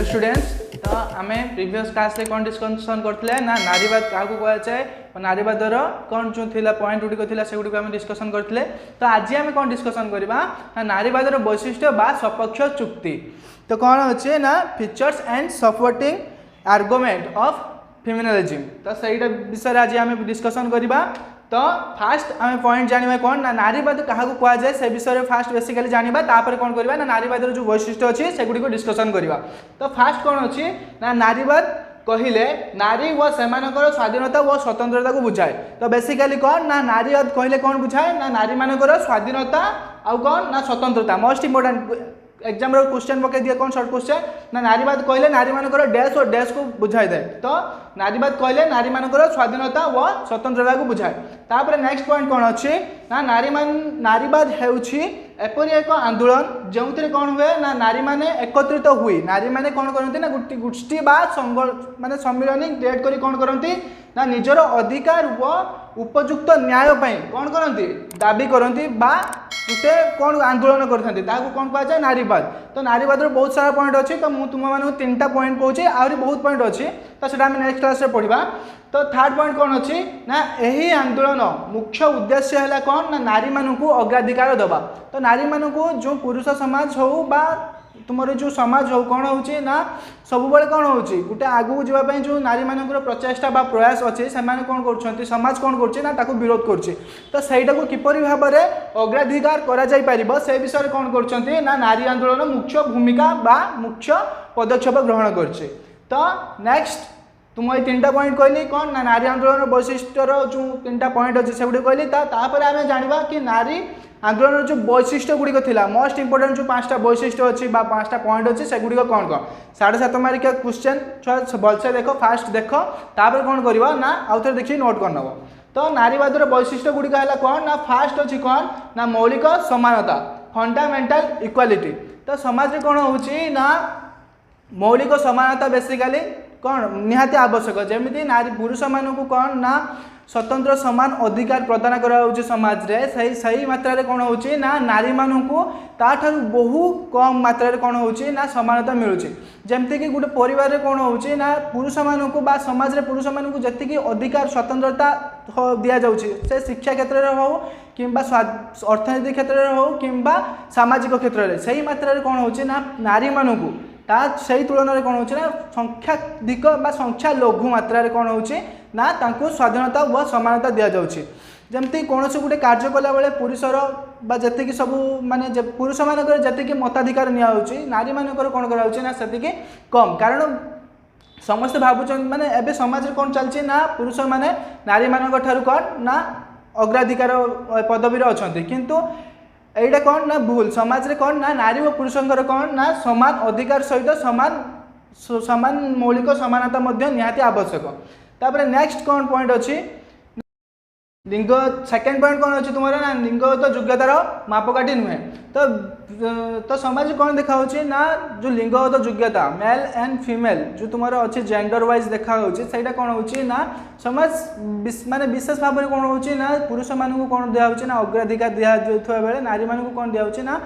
Students तो आम previous class कौन डिस्कसन करते ना नारीवाद क्या कहुए नारीवादर कौन जो थी पॉइंट गुड़िक थी से गुड़िक आम डिस्कसन करते तो आज आम कौन डिस्कसन करवा नारीवादर वैशिष्ट्य बा सपक्ष चुक्ति तो कौन अच्छे ना features and supporting argument of feminism तो सहीटा विषय आज आम डिस्कसन करवा तो फास्ट आम पॉइंट जाना कौन ना नारीवाद क्या कहुए से विषय फास्ट बेसिकली जाना तापर कौन करवा ना नारीवादर जो वैशिष्ट्य अच्छी से गुड़िक डिस्कसन करवा तो फास्ट कौन अच्छी ना नारीवाद कहले नारी व सेमानकर स्वाधीनता व स्वतंत्रता को बुझाए तो बेसिकली कौन ना नारीवाद कहले कौन बुझाए ना नारी मानकर स्वाधीनता आउ कौन ना स्वतंत्रता मोस्ट इंपोर्टेंट एग्जाम क्वेश्चन पकई दिए कौन शॉर्ट क्वेश्चन ना नारीवाद कहले नारी मानकर डैश और डैश को बुझाई दे तो नारीवाद कहले नारी मानकर स्वाधीनता व स्वतंत्रता को बुझाए तापर नेक्स्ट पॉइंट कौन अच्छी ना नारीवाद हेउछि एपरि एक आंदोलन जो कौन हुए ना नारी माने एकत्रित हुई नारी माने कौन करती ना गोष्ठी बा माने सम्मिलनी क्रिएट करी कौन करती ना निजर अधिकार व उपयुक्त न्याय कौन करती दाबी करती बा गोटे कौन आंदोलन करते कौन कहुए नारीवाद तो नारीवाद बहुत सारा पॉइंट अच्छी तो मुझे तुम मानक 3टा पॉइंट कहूँ आहरी बहुत पॉइंट अच्छी तो सीटा आम नेक्स्ट क्लास पढ़ा तो थर्ड पॉइंट कौन अच्छी ना यही आंदोलन मुख्य उद्देश्य है कौन ना नारी मानक अग्राधिकार दबा तो नारी मानक जो पुरुष समाज हो बा तुमर जो समाज हो कौन हो ना सब बेले कौन हो गोटे आगू जावाई जो नारी मानकर प्रचेषा बा प्रयास अच्छे से कौन कर समाज कौन कर विरोध कर तो सहीटा को किपरि भाव में अग्राधिकार कर से विषय कौन कर ना नारी आंदोलन मुख्य भूमिका बा मुख्य पदक्षेप ग्रहण कर तो नेक्स्ट तुम ये 3टा पॉइंट कहली कौन ना नारी आंदोलन वैशिष्ट्यर जो 3टा पॉइंट अच्छे से कहली तापर आम जाना कि नारी आंदोलन जो वैशिष्ट्य गुड़िक थी मोस्ट इंपोर्टेंट जो 5टा वैशिष्ट्य अच्छी 5टा पॉइंट अच्छी से गुड़िक कौन कौन 7.5 मार्किया क्वेश्चन भलसे देख फास्ट देख तापर कौन करवा ना आउ थे देखिए नोट कर नब तो नारीवादर वैशिष्ट्य गुड़िक है कौन ना फास्ट अच्छी कौन ना मौलिक समानता फंडामेंटाल इक्वालिटी तो समाज में कौन हो मौलिक समानता बेसिकली कौन निहाती आवश्यक जमी नारी पुरुष मानक कौन ना स्वतंत्र समान अधिकार प्रदान करा समाज रे सही मात्रा रे कौन होची ना नारी मानक ताठारु बहु कम मात्रा रे कौन होची ना समानता मिलुची जमती कि गोटे परिवार रे कौन होची ना पुरुष मानक बा समाज रे पुरुष मानक जति कि अधिकार स्वतंत्रता दिया जाउची से शिक्षा क्षेत्र रे हो किंबा अर्थनीति क्षेत्र रे हो किंबा सामाजिक क्षेत्र रे सही मात्रा रे कौन होची ना नारी मानक सही तुलन में कौन हो संख्याधिक संख्या लघु मात्रा रे कौन हो ना तांको स्वाधीनता व समानता दि जाउछि जमती कौन से गोटे कार्य कला बेले पुरुषर जी सब माने पुरुष मानक जी मताधिकार नि नारी मानक कौन करा से कम कारण समस्ते भावुं माने एबे समाज कौन चलछि ना पुरुष माने नारी मानक ठारू कौन ना अग्राधिकार पदवी अच्छा किंतु एटा कौन ना भूल समाज रे कौन ना नारी और पुरुषंकर कौन ना समान अधिकार सहित समान मौलिक समानता मध्य निहाती आवश्यक तापर नेक्स्ट कौन पॉइंट अच्छी लिंग सेकेंड पॉइंट कौन अच्छी तुम्हारा ना लिंगगत योग्यतार मापकाठी नुहे तो समाज कौन देखा ना जो लिंगगत योग्यता मेल एंड फीमेल जो तुम्हारा अच्छी जेंडर वाइज देखा सहीटा कौन हो ना समाज माने विशेष भाव में कौन हो ना पुरुष मानक कौन दिया ना अग्राधिकार दिया बेले नारी मानक कौन दिया ना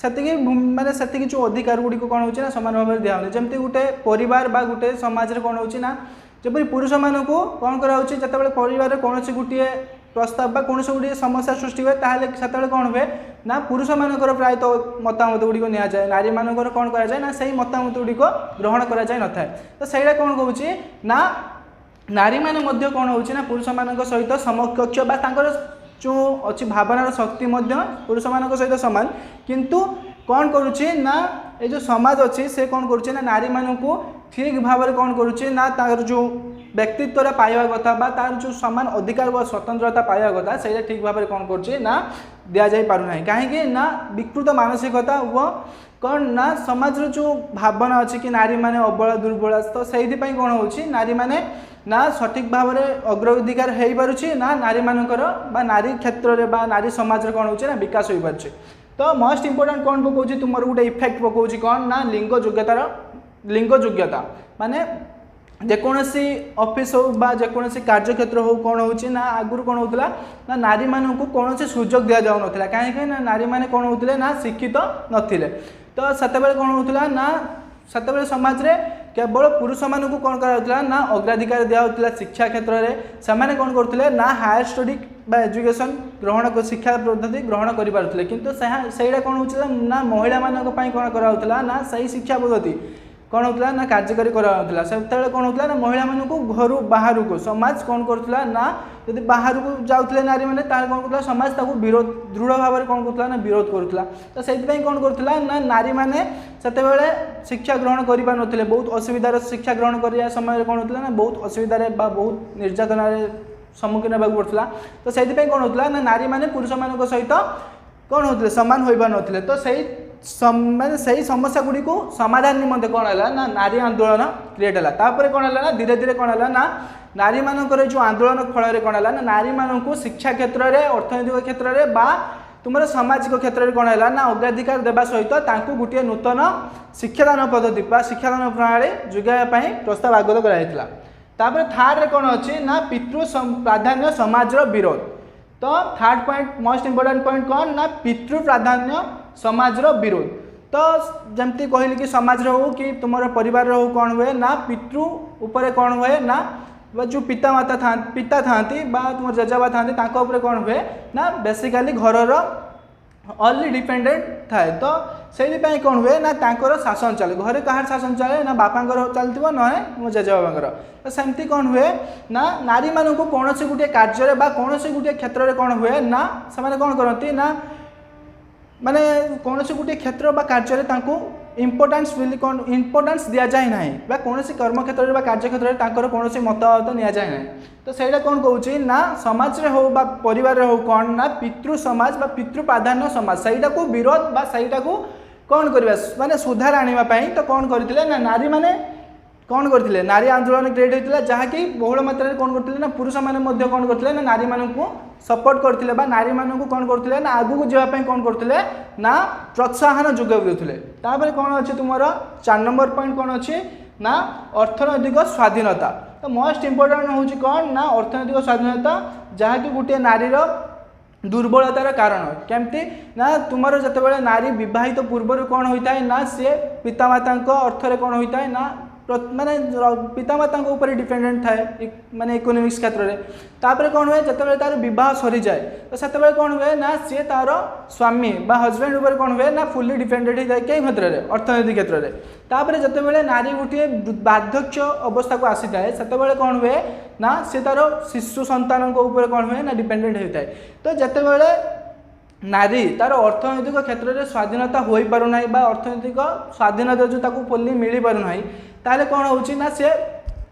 से माने से जो अधिकार गुड़िक कौन हो सामान भाव में दिया जमती गोटे परिवार बा गोटे समाज कौन हो ना जब पुरुष मानक कौन कराऊँ जिते परिवार कौन गोटे प्रस्ताव बा कौन गोटे समस्या सृष्टि हुए से कौन हुए ना पुरुष मानकर प्रायतः मतामत गुड़िक नि जाए नारी मानकर कौन करा जाए ना सही मतामत गुड़िक ग्रहण करा जाए न था तो सहीटा कौन कहूँ ना नारी माने मध्य कौन हो ना पुरुष मानक सहित समकक्ष बा तांकर जो अच्छी भावनार शक्ति पुरुष मानक सहित सामान किंतु कौन करुच्ची ना ये जो समाज अच्छी से कौन करुच्ची ना नारी मानक ठीक भाव में कौन करुच्ची ना तार जो व्यक्तित्व पाइबा कथा बा तार जो समान अधिकार व स्वतंत्रता पाइबा कथा से ठीक भाव में कौन करुच्ची ना दि जाई पारु नाही कहीं ना विकृत मानसिकता व कौन ना समाज जो भावना अच्छी कि नारी माने अबला दुर्बला तो से कौन हो नारी माने ना सठिक भाव में अग्राधिकार हो पारुछि ना नारी मानकर बा नारी क्षेत्र में बा नारी समाज रे कौन हो ना विकास हो पारुछि तो मोस्ट इंपोर्टेंट कौन पकाउछि तुमर गोटे इफेक्ट पकाउछि कौन ना लिंग योग्यता माने जेकोसी ऑफिस हो बा जेकोसी कार्यक्षेत्र हो कौन हो ना आगुरी कौन होता ना नारी मानक कौन से सुजोग दि जाऊ ना कहीं ना नारी माने कौन होते ना शिक्षित नथिले तो सेते कौन होता ना सेतबेले समाज रे केवल पुरुष मानक कौन करा ना अग्राधिकार दिया शिक्षा क्षेत्र में से कौन करते ना हायर स्टडी एजुकेशन ग्रहण शिक्षा पद्धति ग्रहण करें किंतु से कौन होता ना महिला मानक कौन करा ना सही शिक्षा पद्धति कौन होता ना कार्यकारी कराला से कौन होता ना महिला मानक घर बाहर को समाज कौन करुला ना यदि बाहर को जाते नारी मैंने कौन कर समाज विरोध दृढ़ भाव में कौन करुला ना विरोध करुला तो से कौन करुला ना नारी मैंने से शिक्षा ग्रहण कर पारे बहुत असुविधार शिक्षा ग्रहण करने समय कौन होता ना बहुत असुविधार बहुत निर्यातना सम्मुखीन होगा पड़ता तो से कौन होता ना नारी मैंने पुरुष मान सहित कौन होते सामान हो पार ना तो मैंने सही समस्या गुड़ी को समाधान निमंते कौन है ना नारी आंदोलन क्रिएट है तापर कौन है ना धीरे धीरे कौन है ना नारी मानकर जो आंदोलन फल कौन है ना नारी मानक शिक्षा क्षेत्र में अर्थनैतिक क्षेत्र में बा तुम सामाजिक क्षेत्र में कौन है ना अग्राधिकार देवा सहित गोटे नूतन शिक्षादान पद्धति शिक्षादान प्रणाली जोगाई प्रस्ताव आगत कराइला तापर थर्ड कौन अच्छी ना पितृ प्राधान्य समाज विरोध तो third point most important point कौन ना पितृ प्राधान्य समाज विरोध तो जमती कहली कि समाज हो कि तुम परिवार हो कौन हुए ना पितृ उपर कौन हुए ना जो पिता माता था पिता था तुम जजेबा था कौन हुए ना बेसिकाली घर ऑनली डिपेंडेंट थाए तो से कौन हुए ना तांकर शासन चले घरे कहार शासन चले ना बापांकर चलती ना मो जेजेबाबांकर तो सेमती कौन हुए ना नारी मानक कौन से गोटे कार्य कौन से गोटे क्षेत्र में कौन हुए ना से कौन करती ना माने कौन से गोटे क्षेत्र कार्य इम्पोर्टान्स कौन इम्पोर्टान्स दि जाए ना कौन से कर्म क्षेत्र में कार्य क्षेत्र में कौन से मतामत नि जाए ना तो सहीटा कौन कौन ना समाज रे हो परिवार हो कौन ना पितृ समाज पितृ प्राधान्य समाज सहीटा को विरोध सहीटा को कौन करवा माने सुधार आने तो कौन करते ना नारी माने कौन करते नारी आंदोलन क्रिएट होता जहाँकि बहुल मात्रा कौन करते ना पुरुष मैंने कौन करते ना नारी मानक सपोर्ट करते नारी मानक कौन करते ना आगू जावाई कौन करते ना प्रोत्साहन जोगाई देते कौन अच्छे तुम 4 नंबर पॉइंट कौन अच्छे ना अर्थनैतिक स्वाधीनता तो मोस्ट इंपोर्टेंट हूँ कौन ना अर्थनैतिक स्वाधीनता जहाँकि गोटे नारीर दुर्बलतार कारण केमती ना तुम जिते नारी विवाहित पूर्व कौन होता है ना सी पितामाता अर्थरे कौन होता है ना माने पितामाता ऊपर डिपेंडेंट थाए माने इकोनॉमिक्स क्षेत्र में तापर कौन हुए जिते तार बह सरी जाए तो से कौन हुए ना सी तार स्वामी बा हजबैंड ऊपर कौन हुए ना फुल्ली डिपेंडेंट होता है कई क्षेत्र में अर्थनैतिक क्षेत्र में तापर जिते नारी गोटे बार्धक्य अवस्था को आसी थाए से कौन हुए ना सी तार शिशु संतान ऊपर कौन हुए ना डिपेंडेंट होता है तो जिते नारी तार अर्थनैतिक क्षेत्र में स्वाधीनता हो पारना अर्थनैतिक स्वाधीनता जो फुल्ली मिल पारना ताले कौन होची ना से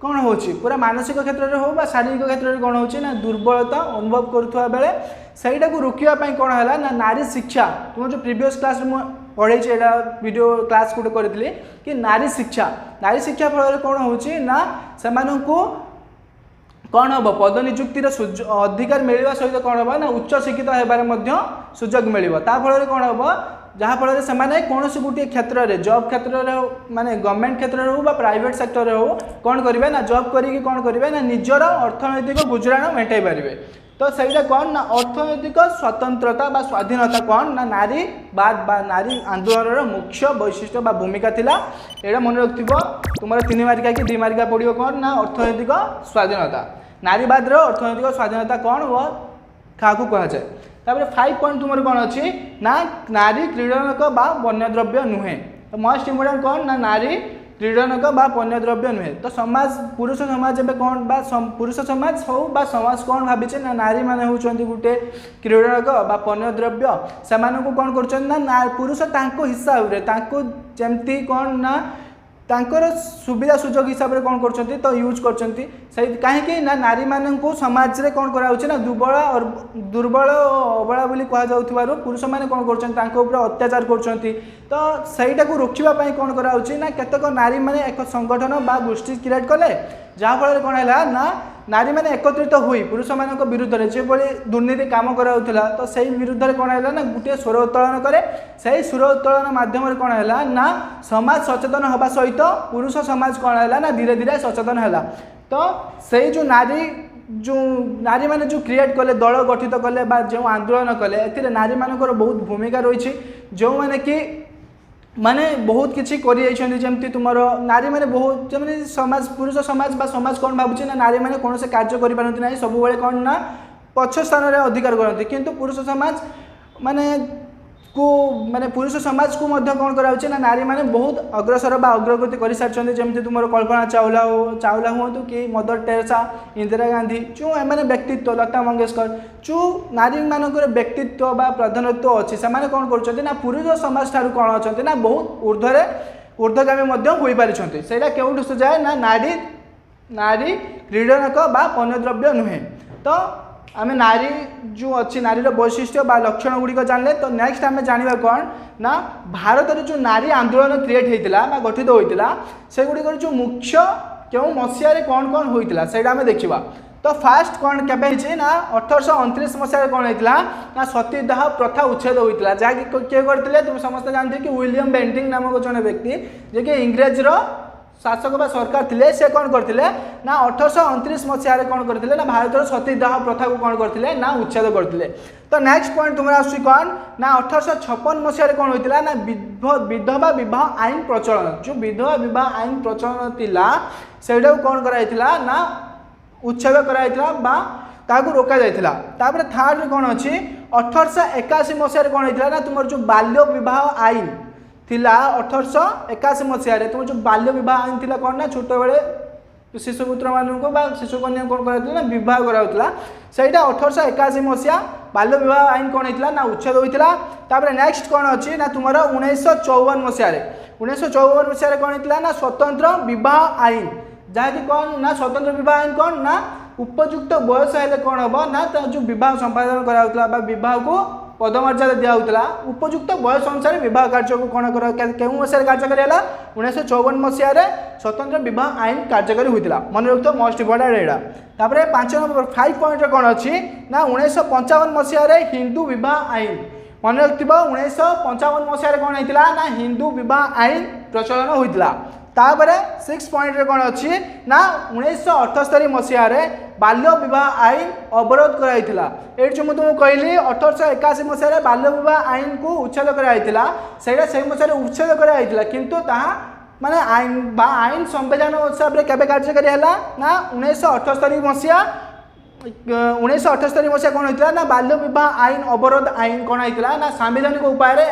कौन होची पूरा मानसिक क्षेत्र में हो शारीरिक क्षेत्र में कौन होची ना दुर्बलता अनुभव करुवा बेले सहीटा को रोकवाई कौन है ना नारी शिक्षा तुम जो प्रीवियस क्लास में पढ़े वीडियो क्लास गोटे करी कि नारी शिक्षा फल कौन होची ना से कौन हम पद निजुक्तिर अधिकार मिलवा सहित कौन हम ना उच्च शिक्षित होबार सुजोग मिल फल कौन हम जहाँफल से कौन से गोटे क्षेत्र में जॉब क्षेत्र में माने गवर्नमेंट क्षेत्र में हो प्राइवेट सेक्टर हो कौन करेंगे ना जॉब करी कौन करेंगे ना निजर अर्थनैतिक गुजराण मेटाई पारे तो सहीटा कौन ना अर्थनैतिक स्वतंत्रता स्वाधीनता कौन ना नारी नारी आंदोलन मुख्य वैशिष्ट्य भूमिका थिला एटा मन रखिथो तुम 3 मार्किया कि 2 मार्किया पड़ो कौन ना अर्थनैतिक स्वाधीनता नारीवाद अर्थनैतिक स्वाधीनता कौन वो क्या कह जाए तापर 5 पॉइंट तुम कौन अच्छी ना नारी क्रीडनक वन्यद्रव्य नुहे तो मोस्ट इंपोर्टेंट कौन ना नारी क्रीडनक वन्यद्रव्य नुहे तो समाज पुरुष समाज एवं कौन पुरुष समाज हो समाज कौन भाई ना नारी मैंने होती गोटे क्रीडनक वन्यद्रव्य से कौन कर पुरुष हिसाब से जमती कौन ना तांकर सुविधा सुजोग हिसाब से कौन कर तो यूज कर कहीं ना नारी मानक समाज रे कौन करा ना दुर्बल अबला बोली कहुवर पुरुष मैंने कौन कर अत्याचार कर तो सहीटा को रोकवाई कौन करा ना केतक नारी मैंने एक संगठन गोष्ठी क्रिएट कले जहाँफल कौन है ना नारी मैंने एकत्रित हुई पुरुष मान विरुद्ध में जो दुर्नीति काम कराला तो सही विरुद्ध में कौन है ना गोटे स्वर उत्तोलन करे से स्वर उत्तोलन मध्यम कौन है ना समाज सचेतन हवा सहित पुरुष समाज कौन है ना धीरे धीरे सचेतन है तो से जो नारी मैंने जो क्रिएट कले दल गठित कले जो आंदोलन कले ए नारी मानकर बहुत भूमिका रही जो मैंने कि माने बहुत किसी करमती तुम नारी मैंने बहुत जमी समाज पुरुष समाज बा समाज कौन भावुँ ना नारी मैंने कौन से कार्य करपारती ना सब कौन ना पक्ष स्थान में अधिकार करती किंतु पुरुष समाज माने को माने पुरुष समाज को मध्य कौन कराउछि ना नारी माने बहुत अग्रसर बा अग्रगति कर सारी जमी तुम कल्पना चावला हूँ कि मदर टेरेसा इंदिरा गांधी जो एम व्यक्तित्व लता मंगेशकर जो नारी मानकर व्यक्तित्व बा प्राधान्यत्व अच्छी से कौन कर पुरुष समाज ठारू कौन अच्छा ना बहुत ऊर्ध्वगामी हो पारी से क्यों जाए ना नारी नारी क्रीडनक बा पण्यद्रव्य नुहे। तो आम नारी जो अच्छी नारी वैशिष्ट्य बा लक्षण गुड़िक जानले। तो नेक्स्ट आम जाना कौन ना भारत में जो नारी आंदोलन क्रिएट होता गठित होता से गुड़िक जो मुख्य क्यों मसीह कौन कौन होता से आम देखा। तो फास्ट कौन के ना 1829 मसीह कौन होता ना सतीदाह प्रथा उच्छेद होता जहाँकि किए करते तुम समस्त जानते कि विलियम बेंटिंग नामक जन व्यक्ति जे कि इंग्रेजर शासक बा सरकार थिले से कौन करते ना 1829 मसीह कौन करते ना भारत सतीदाह प्रथा को कौन करते ना उच्छेद करते। तो नेक्स्ट पॉइंट तुम्हारा आसुची कौन ना 1856 मसीह कौन होता ना विधवा विवाह आईन प्रचलन जो विधवा विवाह आईन प्रचलन थिला सेटा कौन कराइथिला ना उच्छेद कराइथिला बा ताकू रोका जाइथिला। तापर थर्ड कौन अच्छी 1881 मसीह कौन होता ना तुम जो बाल्य विवाह आईन थिला 1881 मसीह तुम जो बाल्य विवाह आईन थिला कौन ना छोट बड़े शिशुपुत्र मान शिशुकन्या कौन कराला बह कराला से 1881 मसीहा बाल्य विवाह आईन कौन होता ना उच्छेद होता। नेक्स्ट कौन अच्छी ना तुम 1954 मसीह 1954 मसीह कौन होता ना स्वतंत्र विवाह आईन जहाँकि कौन ना स्वतंत्र विवाह आईन कौन ना उपयुक्त बयस है कौन हम ना जो विवाह संपादन कराला विवाह को पदमर्यादा दिखाला उपयुक्त बयस अनुसार विवाह कार्य को कौन क्यों मसीह कार्यकारी है 1954 मसीह स्वतंत्र विवाह आईन कार्यकारी होता मन रखो मोस्ट इम्पोर्टेंट यहाँ। 5 नंबर 5 पॉइंट कौन अच्छी ना 1955 मसीह हिंदू विवाह आईन मन रखिथ 1955 मसीह कौन होता ना हिंदू विवाह आईन प्रचलन होता। 6 पॉइंट कौन अच्छी ना 1978 मसीह बाल्य विवाह आईन अवरोध कराइथिला ये जो मुझे तुमको कहली 1881 मसीह बाल्य विवाह आईन को उच्छेद कराइथिला सेटा से मसीह उच्छेद कराइथिला किंतु ताहा माने आईन बा आईन संविधान हिसाब से केबे कार्यकारी हैला ना 1978 मसीह 1978 मसीह कौन होता ना बाल्य विवाह आईन अवरोध आईन कौन होता ना संवैधानिक उपाय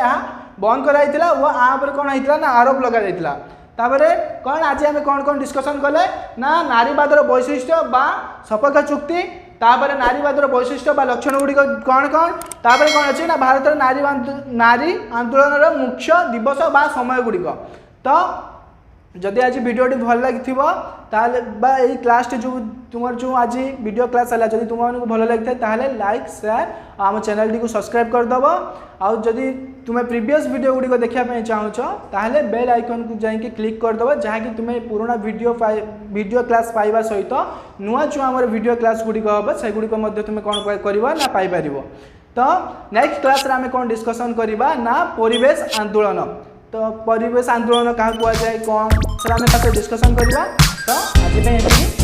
बंद कराइथिला वो आपर कौन होता ना आरोप लगा जाइथिला। तापर कौन आज आम कौन कौन डिस्कसन कले ना नारीवादर वैशिष्ट्य बा सपक्ष चुक्ति तापर नारीवादर वैशिष्ट्य बा लक्षण गुड़िक कौन कौन तापर कौन अच्छे ना भारत नारी आंदोलन मुख्य दिवस बा समय गुड़िक। तो जदि आज वीडियोटी भल लगी बा यही क्लास जो तुम जो आज वीडियो क्लास है जब तुमको भल लगी ताहले लाइक शेयर आम चैनल टी को सब्सक्राइब करदेव आउ जदि तुम्हें प्रीवियस वीडियो गुड़िक देखापी चाहूच ताहले बेल आइकन को जाइए क्लिक करदेव जहाँकि तुम्हें पुराना वीडियो क्लास पाइबा सहित नुआ जो आम वीडियो क्लास गुड़िक हम से गुड़िक तुम्हें कौन कर ना पाइपर। तो नेक्स्ट क्लास रे आम कौन डिस्कसन करवा ना परिवेश आंदोलन। तो परिवेश आंदोलन क्या कहुए कौन से डिस्कसन करवा। तो आज